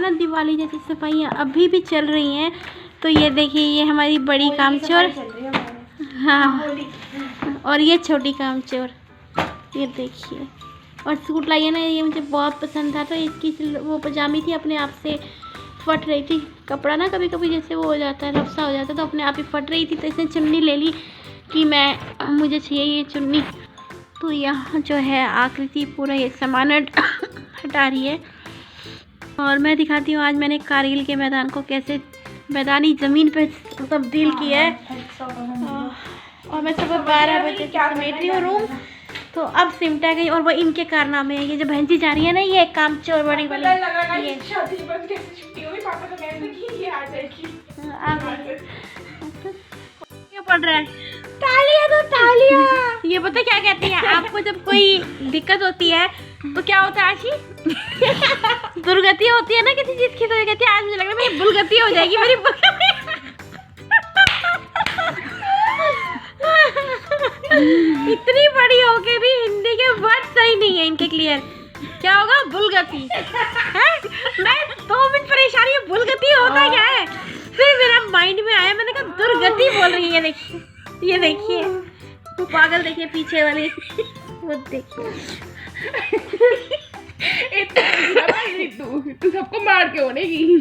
ना दिवाली जैसी सफाइयाँ अभी भी चल रही हैं। तो ये देखिए, ये हमारी बड़ी कामचोर, हाँ, और ये छोटी कामचोर, ये देखिए। और सूट लाई है ना, ये मुझे बहुत पसंद था। तो इसकी वो पजामी थी, अपने आप से फट रही थी। कपड़ा ना कभी कभी जैसे वो हो जाता है, रफ्सा हो जाता है, तो अपने आप ही फट रही थी। तो इसने चुन्नी ले ली कि मुझे चाहिए ये चुन्नी। तो यहाँ जो है आकृति पूरा ये सामान हटा रही है। और मैं दिखाती हूँ आज मैंने कारगिल के मैदान को कैसे मैदानी ज़मीन पे तब्दील किया है। और मैं सुबह 12 बजे समेट रही हूँ रूम। तो अब सिमटा गई, और वो इनके कारनामे हैं। ये जो बहन जी जा रही है ना, ये काम चोर बड़ी वाली, ये क्या पढ़ रहा है? तालियां दो तालियां। ये पता क्या कहती है आपको, जब कोई दिक्कत होती है तो क्या होता है आशी? दुर्गति होती है ना किसी चीज की, तो ये कहती है आज मुझे लग रहा है मेरी बुलगति हो जाएगी, मेरी इतनी बड़ी होके भी हिंदी के वर्ड सही नहीं है इनके क्लियर। क्या होगा? बुलगति है। मैं 2 मिनट परेशानी है, बुलगति होता क्या है? फिर मेरा माइंड में आया, मैंने कहा दुर्गति बोल रही है। देखिए, ये देखिए वो पागल, देखिए पीछे वाली, वो देखिए। तू सबको मार के होनेगी।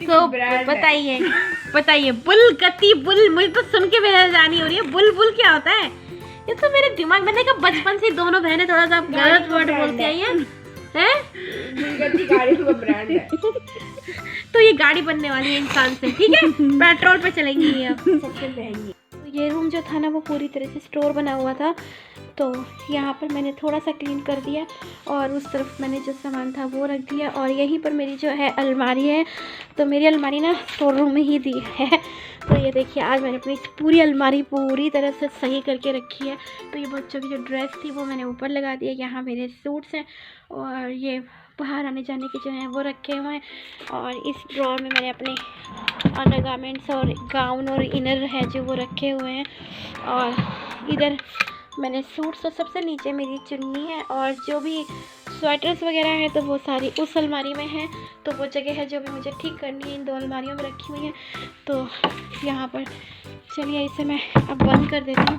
तो बताइए बुलगति, बुल, मुझे तो सुन के बेहजानी हो रही है। बुल क्या होता है? ये तो मेरे दिमाग में देखा, बचपन से दोनों बहनें थोड़ा सा गलत वर्ड बोलती आई हैं। बुलगति गाड़ी का ब्रांड है। तो ये गाड़ी बनने वाली है इंसान से, ठीक है? पेट्रोल पे चलेगी ये अब सबसे महंगी। तो ये रूम जो था ना, वो पूरी तरह से स्टोर बना हुआ था। तो यहाँ पर मैंने थोड़ा सा क्लीन कर दिया, और उस तरफ मैंने जो सामान था वो रख दिया। और यहीं पर मेरी जो है अलमारी है। तो मेरी अलमारी ना स्टोर रूम में ही दी है। तो ये देखिए, आज मैंने अपनी पूरी अलमारी पूरी तरह से सही करके रखी है। तो ये बच्चों की जो ड्रेस थी वो मैंने ऊपर लगा दी है। यहाँ मेरे सूट्स हैं, और ये बाहर आने जाने के जो हैं वो रखे हुए हैं। और इस ड्रॉर में मैंने अपने अंडरगारमेंट्स और गाउन और इनर है जो वो रखे हुए हैं। और इधर मैंने सूट्स, और सबसे नीचे मेरी चुन्नी है, और जो भी स्वेटर्स वगैरह है तो वो सारी उस अलमारी में है। तो वो जगह है जो भी मुझे ठीक करनी है, इन 2 अलमारियों में रखी हुई है। तो यहाँ पर चलिए इसे मैं अब बंद कर देती हूँ।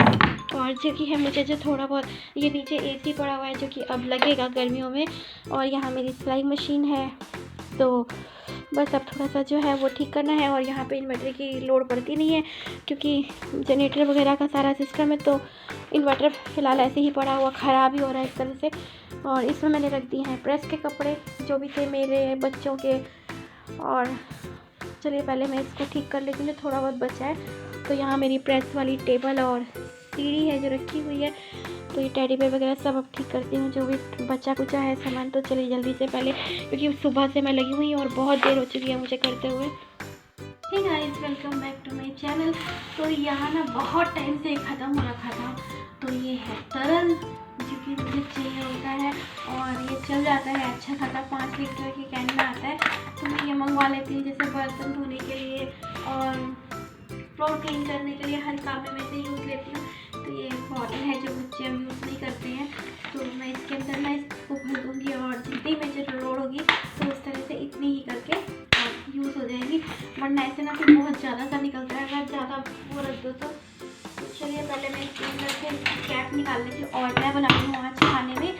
और जो कि है मुझे जो थोड़ा बहुत, ये नीचे एसी पड़ा हुआ है जो कि अब लगेगा गर्मियों में। और यहाँ मेरी सिलाई मशीन है। तो बस अब थोड़ा सा जो है वो ठीक करना है। और यहाँ पे इन्वर्टर की लोड पड़ती नहीं है, क्योंकि जनरेटर वगैरह का सारा सिस्टम है। तो इन्वर्टर फ़िलहाल ऐसे ही पड़ा हुआ, ख़राब ही हो रहा है इस तरह से। और इसमें मैंने रख दिए हैं प्रेस के कपड़े जो भी थे मेरे बच्चों के। और चलिए पहले मैं इसको ठीक कर लेती हूँ, थोड़ा बहुत बचा है। तो यहाँ मेरी प्रेस वाली टेबल और सीढ़ी है जो रखी हुई है। तो ये टेडी बेयर वगैरह सब अब ठीक करती हूँ, जो भी बचा कुचा है सामान। तो चलिए जल्दी से पहले, क्योंकि सुबह से मैं लगी हुई हूँ और बहुत देर हो चुकी है मुझे करते हुए। Hey guys, welcome back to my channel. तो यहाँ ना बहुत टाइम से ख़त्म हो रखा था। तो ये है तरल, जो कि मुझे चाहिए होता है, और ये चल जाता है अच्छा खासा, 5 लीटर की कैन में आता है। तो मैं ये मंगवा लेती हूँ, जैसे बर्तन धोने के लिए और फ्लोर क्लीन करने के लिए, हर काम में मैं इसे यूज़ लेती हूँ। तो ये बॉटल है जो बच्चे अब यूज़ नहीं करते हैं। तो मैं इसके अंदर ना इसको भर दूँगी, और जितनी मेजर लोड होगी तो उस तरह से इतनी ही करके यूज़ हो जाएगी। वरना ऐसे ना फिर बहुत ज़्यादा सा निकलता है अगर ज़्यादा वो रख दो तो। चलिए पहले मैं इसके अंदर से कैप निकाल लेती हूँ। और मैं बना रही हूँ आज खाने में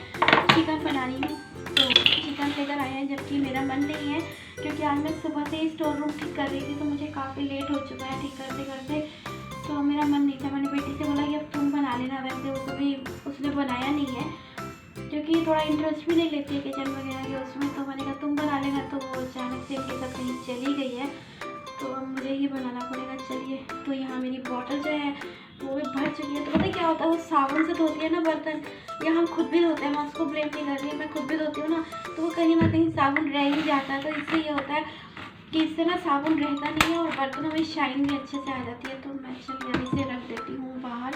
चिकन बना रही हूँ। तो चिकन लेकर आए हैं, जबकि मेरा मन नहीं है, क्योंकि आज मैं सुबह से ही स्टोर रूम ठीक कर रही थी। तो मुझे काफ़ी लेट हो चुका है ठीक करते करते। तो मेरा मन नहीं था। मैंने बेटी से बोला कि अब तुम बना लेना। वैसे वो कभी उसने बनाया नहीं है, क्योंकि थोड़ा इंटरेस्ट भी नहीं लेती है किचन वगैरह के उसमें। तो मैंने कहा तुम बना लेना। तो वो अचानक से इनके साथ कहीं चली गई है, तो अब मुझे ही बनाना पड़ेगा। चलिए, तो यहाँ मेरी बॉटल जो है वो भी भर चुकी है। तो पता क्या होता है, वो साबुन से धोती है ना बर्तन, या हम खुद भी धोते हैं, मैं उसको ब्लेम नहीं कर रही, मैं खुद भी धोती हूँ ना, तो वो कहीं ना कहीं साबुन रह ही जाता है। तो इससे ये होता है कि इससे ना साबुन रहता नहीं है, और बर्तनों में शाइन भी अच्छे से आ जाती है। तो मैं चलिए इसे रख देती हूँ बाहर।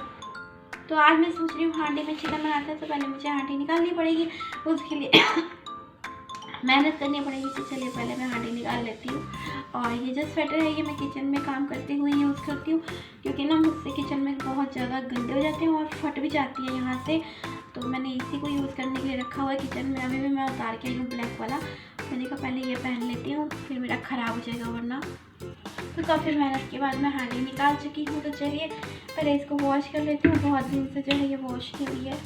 तो आज मैं सोच रही हूँ हांडी में चिकन बनाते हैं, तो पहले मुझे हांडी निकालनी पड़ेगी, उसके लिए मेहनत करनी पड़ेगी। तो चलिए पहले मैं हांडी निकाल लेती हूँ। और ये जो स्वेटर है ये मैं किचन में काम करते हुए यूज़ करती हूँ, क्योंकि ना मुझसे किचन में बहुत ज़्यादा गंदे हो जाते हैं और फट भी जाती है यहाँ से। तो मैंने इसी को यूज़ करने के लिए रखा हुआ है किचन में। अभी भी मैं उतार के आई हूँ ब्लैक वाला। मैंने कहा पहले ये पहन लेती हूँ, फिर मेरा ख़राब हो जाएगा वरना। तो काफ़ी मेहनत के बाद मैं हैंडी निकाल चुकी हूँ। तो चलिए पहले इसको वॉश कर लेती हूँ, बहुत दिन से जो है ये वॉश नहीं हुई है।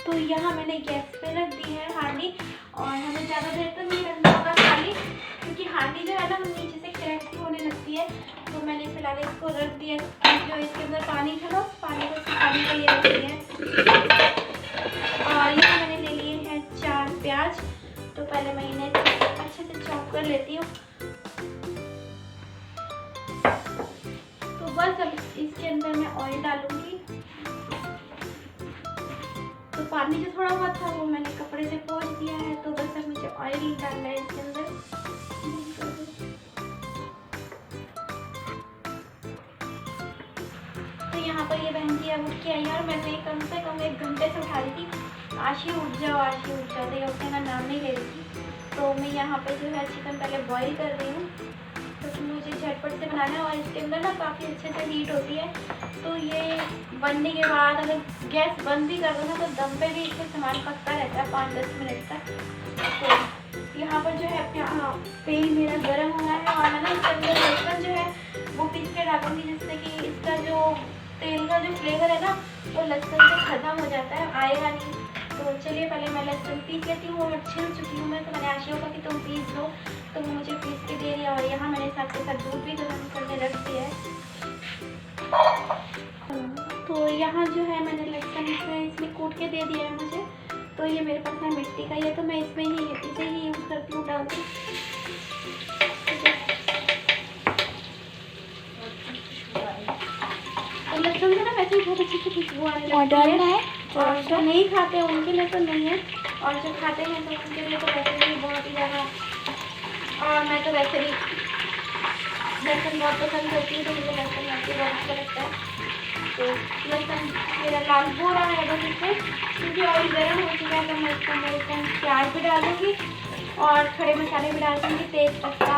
तो यहाँ मैंने गैस पे रख दी है हांडी, और हमें ज़्यादा देर तक नहीं रखना होगा खाली, क्योंकि हांडी जो है ना नीचे से क्रैक सी होने लगती है। तो मैंने फिलहाल इसको रख दिया, जो इसके अंदर पानी था ना उस पानी को सुखाने के लिए रख दिया है। और यहाँ मैंने ले लिए हैं 4 प्याज। तो पहले मैं इन्हें अच्छे से चॉप कर लेती हूँ। तो बस अब इसके अंदर मैं ऑयल डालूंगी। तो पानी जो थोड़ा बहुत था वो मैंने कपड़े से पोंछ दिया है। तो बस अब मुझे ऑयल डालना है इसके अंदर। तो यहाँ पर ये बहन जी अब उठ के आई है, और मैंने कम से कम 1 घंटे से उठा रही थी, आशी उठ जाओ आशी उठ जाओ, तो ये उठने का नाम नहीं ले रही थी। तो मैं यहाँ पर जो है चिकन पहले बॉईल कर रही हूँ, तो मुझे झटपट से बनाना है। और इसके अंदर ना काफ़ी अच्छे से हीट होती है। तो ये बनने के बाद अगर गैस बंद भी कर दो ना, तो दम पे भी इसमें सामान पकता रहता है 5-10 मिनट तक। तो यहाँ पर जो है तेल मेरा गर्म हो रहा है, और मैं ना इसके अंदर लहसुन जो है वो पीस के डालूंगी, जिससे कि इसका जो तेल का जो फ्लेवर है ना वो लहसुन से ख़त्म हो जाता है, आएगा नहीं। तो चलिए पहले मैं लहसुन पीस लेती हूँ, और छिल चुकी हूँ मैं। तो मैंने आशियों का कि तुम पीस लो, तो वो मुझे पीस के दे दिया। और यहाँ मैंने साथ के साथ दूध भी गर्म करने रख दिया है। तो यहाँ जो है मैंने लहसुन इसमें कूट के दे दिया है मुझे। तो ये मेरे पास है मिट्टी का, ये तो मैं इसमें ही इसे ही यूज़ करती हूँ डालती। तो लहसुन से ना वैसे ही बहुत अच्छी सी खुशबू आने लगती है। और जो नहीं खाते उनके लिए तो नहीं है, और जो खाते हैं तो उनके लिए तो वैसे भी बहुत ही ज़्यादा। और मैं तो वैसे भी लहसुन बहुत पसंद करती हूँ, तो मुझे लहसुन बहुत अच्छा लगता है। तो लहसुन मेरा लाल हो रहा है बस इसमें, क्योंकि ऑयल गर्म हो चुका है। तो मैं इसके अंदर इसमें प्याज भी डाल दूँगी, और खड़े मसाले भी डाल दूँगी, तेज पत्ता,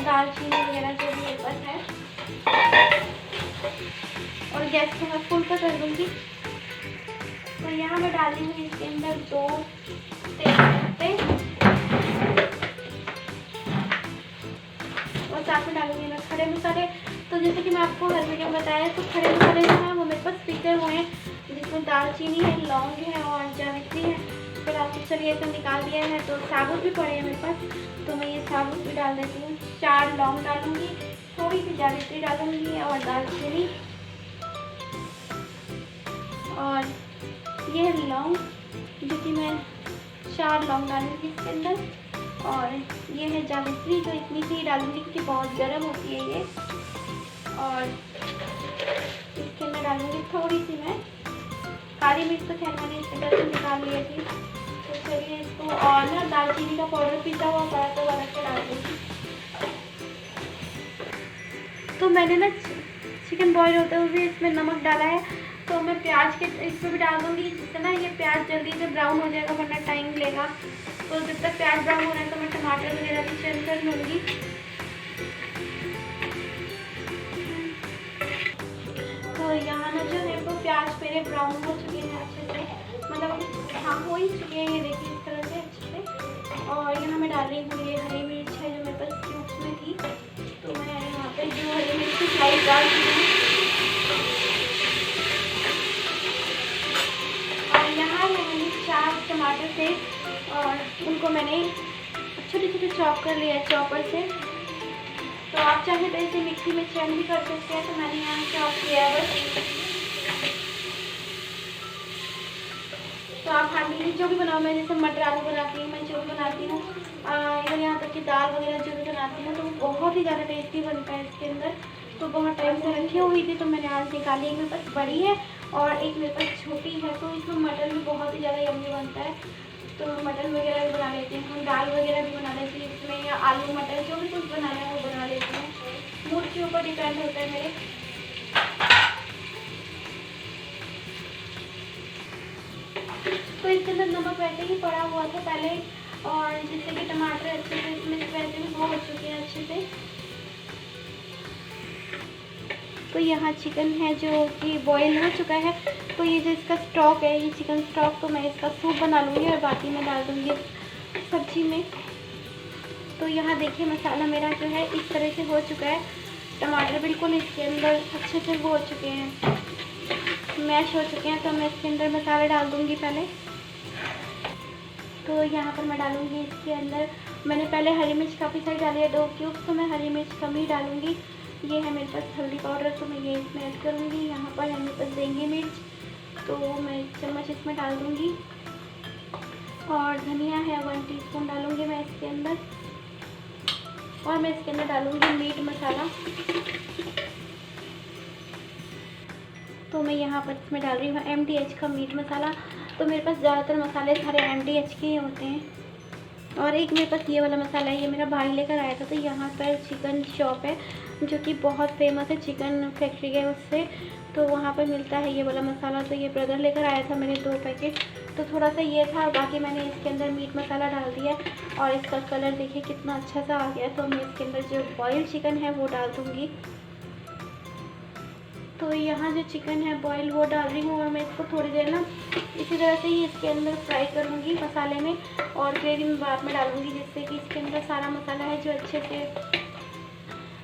दालचीनी वगैरह जो भी मेरे पास है। और गैस को मैं फुल पर कर दूँगी। तो यहाँ मैं डाली हूँ इसके अंदर 2 तेज पत्ते, और साथ में डालूंगी मैं खड़े मसाले। तो जैसे कि मैं आपको हर वीडियो में बताया, तो खड़े मसाले जो हैं वो मेरे पास पिसे हुए हैं, जिसमें दालचीनी है, लौंग है और जावित्री है। फिर आपको चलिए तो निकाल दिया है। तो साबुत भी पड़े हैं मेरे पास, तो मैं ये साबुत भी डाल देती हूँ। 4 लौंग डालूंगी, थोड़ी सी जावित्री डालूंगी और दालचीनी, और ये लौंग जो कि मैं 4 लौंग डालूंगी इसके अंदर। और ये है जावित्री, जो इतनी सी डालूंगी क्योंकि बहुत गर्म होती है ये। और इसके अंदर डालूंगी थोड़ी सी मैं काली मिर्च, तो खैर मैंने इसके अंदर से निकाल लिया थी। तो चलिए इसको, और ना दालचीनी का पाउडर पिसा हुआ पड़ा तो अलग से डाल दूँगी। तो मैंने ना चिकन बॉयल होते हुए इसमें नमक डाला है। तो मैं प्याज के इसमें भी डाल दूँगी, जिससे ना ये प्याज जल्दी से ब्राउन हो जाएगा, वरना टाइम लेगा। तो जब तक प्याज ब्राउन हो रहा है तो मैं टमाटर वगैरह भी चेंज कर लूँगी। तो यहाँ ना जो है वो प्याज मेरे ब्राउन हो चुके हैं अच्छे से, मतलब हाँ हो ही चुके हैं, ये देखिए इस तरह से अच्छे से। और यहाँ मैं डाल रही हूँ ये हरी मिर्च है जो मेरे पास क्यूब्स में थी। तो मैं यहाँ पे जो हरी मिर्च की स्लाइस डाल दी हूँ। और यहाँ मैंने 4 टमाटर थे, और उनको मैंने छोटे छोटे चॉप कर लिया है चॉपर से। तो आप चाहे तो इसे मिक्सी में चॉप भी कर सकते हैं, तो मैंने यहाँ चॉप किया है बस। तो आप हांडी जो भी बनाओ, मैं जैसे मटर आलू बनाती हूँ, मैं जो भी बनाती हूँ, इधर यहाँ तक कि दाल वगैरह जो भी बनाती हूँ, तो वो बहुत ही ज़्यादा टेस्टी बनता है इसके अंदर। तो बहुत टाइम से रखी हुई थी, तो मैंने आज निकाली। एक मेरे पास बड़ी है और एक मेरे पास छोटी है। तो इसमें मटन भी बहुत ही ज़्यादा यम्मी बनता है। तो मटन वगैरह भी बना लेती हूँ, दाल वगैरह भी बना लेती हूँ इसमें, या आलू मटर जो भी कुछ बनाना है वो बना लेती हूँ। मूड के ऊपर डिपेंड होता है मेरे। तो इसके अंदर नमक वैसे ही पड़ा हुआ था पहले, और जिससे कि टमाटर अच्छे से इसमें वैसे भी बहुत हो चुके हैं अच्छे से। तो यहाँ चिकन है जो कि बॉईल हो चुका है। तो ये जो इसका स्टॉक है, ये चिकन स्टॉक, तो मैं इसका सूप बना लूँगी और बाकी मैं डाल दूँगी सब्जी में। तो यहाँ देखिए मसाला मेरा जो है इस तरह से हो चुका है। टमाटर बिल्कुल इसके अंदर अच्छे से वो हो चुके हैं, मैश हो चुके हैं। तो मैं इसके अंदर मसाले डाल दूँगी पहले। तो यहाँ पर मैं डालूँगी इसके अंदर, मैंने पहले हरी मिर्च काफ़ी सारी डाली है, 2 क्यूब, तो मैं हरी मिर्च कम ही डालूँगी। ये है मेरे पास हल्दी पाउडर, तो मैं ये इसमें ऐड करूँगी। यहाँ पर है मेरे पास देंगे मिर्च, तो मैं 1 चम्मच इसमें डाल दूँगी। और धनिया है 1 टीस्पून डालूँगी मैं इसके अंदर। और मैं इसके अंदर डालूँगी मीट मसाला। तो मैं यहाँ पर इसमें डाल रही हूँ MDH का मीट मसाला। तो मेरे पास ज़्यादातर मसाले सारे MDH के ही होते हैं। और एक मेरे पास ये वाला मसाला है, ये मेरा भाई लेकर आया था। तो यहाँ पर चिकन शॉप है जो कि बहुत फेमस है, चिकन फैक्ट्री है उससे, तो वहाँ पर मिलता है ये वाला मसाला। तो ये ब्रदर लेकर आया था मेरे 2 पैकेट। तो थोड़ा सा ये था, बाकी मैंने इसके अंदर मीट मसाला डाल दिया। और इसका कलर देखिए कितना अच्छा सा आ गया। तो मैं इसके अंदर जो बॉइल्ड चिकन है वो डाल दूँगी। तो यहाँ जो चिकन है बॉयल वो डाल रही हूँ। और मैं इसको थोड़ी देर ना इसी तरह से ही इसके अंदर फ्राई करूँगी मसाले में, और ग्रेवी में बाद में डालूँगी, जिससे कि इसके अंदर सारा मसाला है जो अच्छे से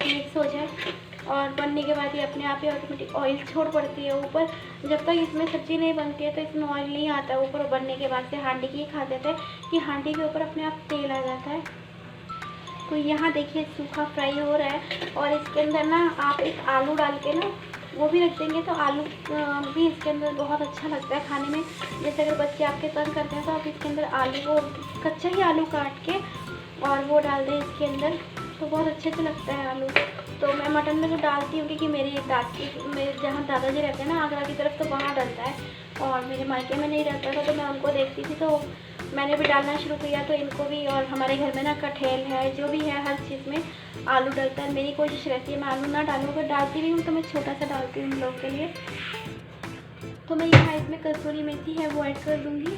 मिक्स हो जाए। और बनने के बाद ये अपने आप ही ऑटोमेटिक ऑयल छोड़ पड़ती है ऊपर। जब तक इसमें सब्ज़ी नहीं बनती है तो इसमें ऑयल नहीं आता है ऊपर। बनने के बाद से हांडी की खा देते हैं कि हांडी के ऊपर अपने आप तेल आ जाता है। तो यहाँ देखिए सूखा फ्राई हो रहा है। और इसके अंदर ना आप एक आलू डाल के ना वो भी रख देंगे तो आलू भी इसके अंदर बहुत अच्छा लगता है खाने में। जैसे अगर बच्चे आपके तंग करते हैं तो आप इसके अंदर आलू को कच्चा ही आलू काट के और वो डाल दें इसके अंदर, तो बहुत अच्छे से लगता है आलू। तो मैं मटन में तो डालती हूँ क्योंकि मेरे जहाँ दादाजी रहते हैं ना आगरा की तरफ, तो वहाँ डलता है। और मेरे मायके में नहीं रहता था तो मैं उनको देखती थी, तो मैंने भी डालना शुरू किया। तो इनको भी, और हमारे घर में ना कटहल है, जो भी है, हर चीज़ में आलू डलता है। मेरी कोशिश रहती है मैं आलू ना डालूँ, अगर डालती भी हूँ तो मैं छोटा सा डालती हूँ इन लोग के लिए। तो मैं यहाँ इसमें कसूरी मेथी है वो ऐड कर दूँगी।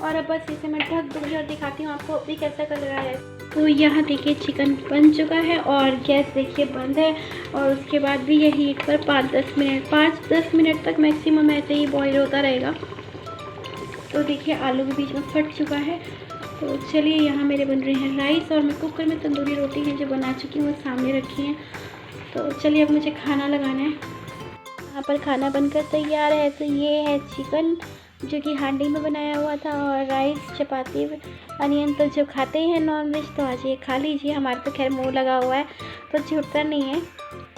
और अब बस इसे मैं ढक दूँगी और दिखाती हूँ आपको अभी कैसा कलर आया है। तो यहाँ देखिए चिकन बन चुका है और गैस देखिए बंद है। और उसके बाद भी ये हीट पर 5-10 मिनट तक मैक्सिमम ऐसे ही बॉईल होता रहेगा। तो देखिए आलू भी बीच में फट चुका है। तो चलिए यहाँ मेरे बन रहे हैं राइस, और मैं कुकर में तंदूरी रोटी है जो बना चुकी हूँ वो सामने रखी हैं। तो चलिए अब मुझे खाना लगाना है। यहाँ पर खाना बनकर तैयार है। तो ये है चिकन जो कि हांडी में बनाया हुआ था, और राइस, चपाती, अनियन। तो जो खाते हैं नॉनवेज तो आज ये खा लीजिए। हमारे तो खैर मुँह लगा हुआ है तो छूटता नहीं है,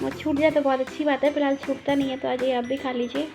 वो छूट जाए तो बहुत अच्छी बात है, फिलहाल छूटता नहीं है। तो आज ये आप भी खा लीजिए।